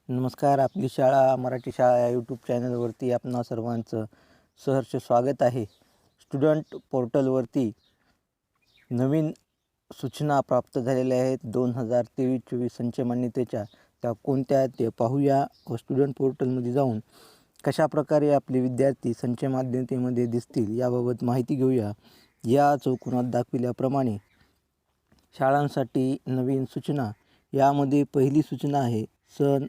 नमस्कार. आपली शाळा मराठी शाळा या यूट्यूब चॅनलवरती आपणा सर्वांचं सहर्ष स्वागत आहे. स्टुडंट पोर्टलवरती नवीन सूचना प्राप्त झालेल्या आहेत 2023-24 संच मान्यतेच्या. त्या कोणत्या ते पाहूया व स्टुडंट पोर्टलमध्ये जाऊन कशाप्रकारे आपले विद्यार्थी संच मान्यतेमध्ये दिसतील याबाबत माहिती घेऊया. या चौकोनात दाखविल्याप्रमाणे शाळांसाठी नवीन सूचना. यामध्ये पहिली सूचना आहे सन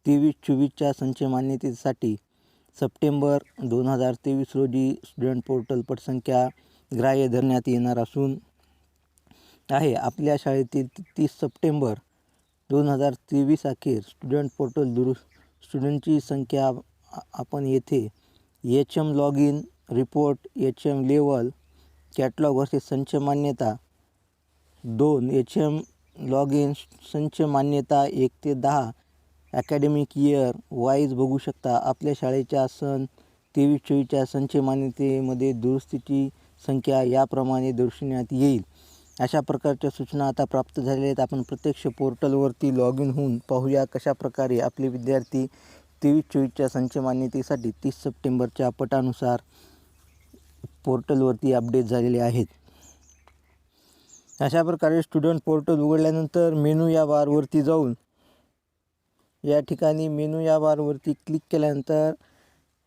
23-24च्या संच मान्यतेसाठी सप्टेंबर 2023 रोजी स्टुडंट पोर्टल पटसंख्या ग्राह्य धरण्यात येणार असून आहे. आपल्या शाळेतील 30 सप्टेंबर 2023 अखेर स्टुडंट पोर्टल स्टुडंटची संख्या आपण येथे HM log in report, HM level, catalogue versus संच मान्यता 2, HM लॉग इन संच मान्यता 1 ते 10 ॲकॅडमिक इयर वाईज बघू शकता. आपल्या शाळेच्या सन 23-24च्या संच मान्यतेमध्ये दुरुस्तीची संख्या याप्रमाणे दर्शवण्यात येईल. अशा प्रकारच्या सूचना आता प्राप्त झालेल्या आहेत. आपण प्रत्यक्ष पोर्टलवरती लॉग इन होऊन पाहूया कशाप्रकारे आपले विद्यार्थी 23-24च्या संच मान्यतेसाठी 30 सप्टेंबरच्या पटानुसार पोर्टलवरती अपडेट झालेले आहेत. अशा प्रकारे स्टुडंट पोर्टल उघडल्यानंतर मेनू या बारवरती जाऊन या ठिकाणी मेनू या बारवरती क्लिक केल्यानंतर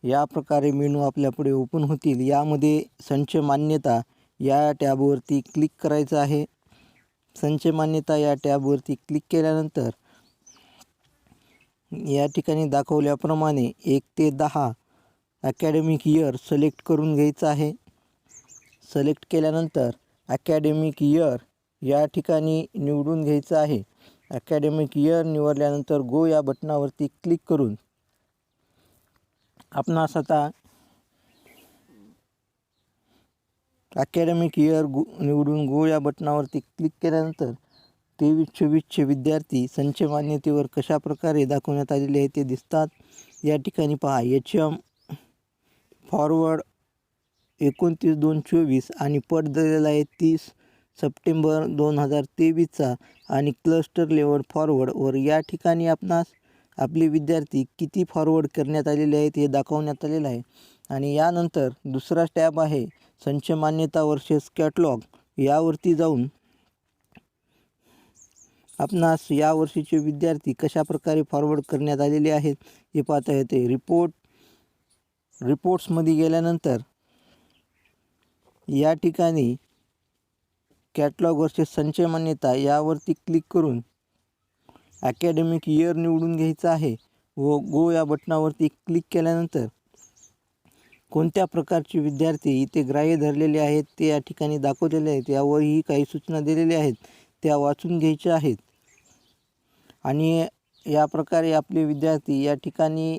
या प्रकारे मेनू आपल्यापुढे ओपन होतील. यामध्ये संच मान्यता या टॅबवरती क्लिक करायचं आहे. संच मान्यता या टॅबवरती क्लिक केल्यानंतर या ठिकाणी दाखवल्याप्रमाणे 1 ते 10 ॲकॅडमिक इयर सिलेक्ट करून घ्यायचं आहे. सिलेक्ट केल्यानंतर ॲकॅडमिक इयर या ठिकाणी निवडून घ्यायचं आहे. ॲकॅडमिक इयर निवडल्यानंतर गो या बटनावरती क्लिक करून आपणास आता ॲकॅडमिक इयर निवडून गो या बटनावरती क्लिक केल्यानंतर 23-24चे विद्यार्थी संच मान्यतेवर कशाप्रकारे दाखवण्यात आलेले आहे ते दिसतात. या ठिकाणी पहा HM फॉरवर्ड 29/2/24 आणि पट दिलेला आहे 30 सप्टेंबर 2023चा आणि क्लस्टर लेवल फॉरवर्ड वर या ठिकाणी आपणास आपले विद्यार्थी किती फॉरवर्ड करण्यात आलेले आहेत हे दाखवण्यात आलेलं आहे. आणि यानंतर दुसरा टॅब आहे संच मान्यता वर्सेस कॅटलॉग. यावरती जाऊन आपणास यावर्षीचे विद्यार्थी कशाप्रकारे फॉरवर्ड करण्यात आलेले आहेत हे पाहता येते. रिपोर्ट्समध्ये गेल्यानंतर या ठिकाणी कॅटलॉग वर्सेस संच मान्यता यावरती क्लिक करून ॲकॅडमिक इयर निवडून घ्यायचं आहे व गो या बटनावरती क्लिक केल्यानंतर कोणत्या प्रकारचे विद्यार्थी इथे ग्राह्य धरलेले आहेत ते या ठिकाणी दाखवलेले आहेत. यावरही काही सूचना दिलेल्या आहेत त्या वाचून घ्यायच्या आहेत. आणि या प्रकारे आपले विद्यार्थी या ठिकाणी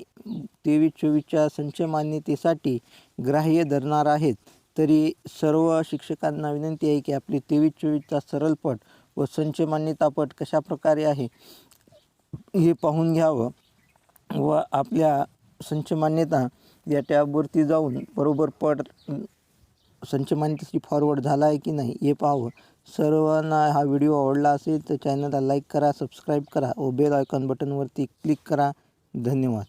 23-24च्या संच मान्यतेसाठी ग्राह्य धरणार आहेत. तरी सर्व शिक्षकांना विनंती आहे की आपली 23-24चा सरलपट व संच मान्यतापट कशाप्रकारे आहे हे पाहून घ्यावं व आपल्या संच मान्यता या टॅबवरती जाऊन बरोबर पट संच मान्यतेसाठी फॉरवर्ड झाला आहे की नाही हे पाहावं. सर्वांना हा व्हिडिओ आवडला असेल तर चॅनलला लाईक करा, सबस्क्राईब करा व बेल आयकॉन बटनवरती क्लिक करा. धन्यवाद.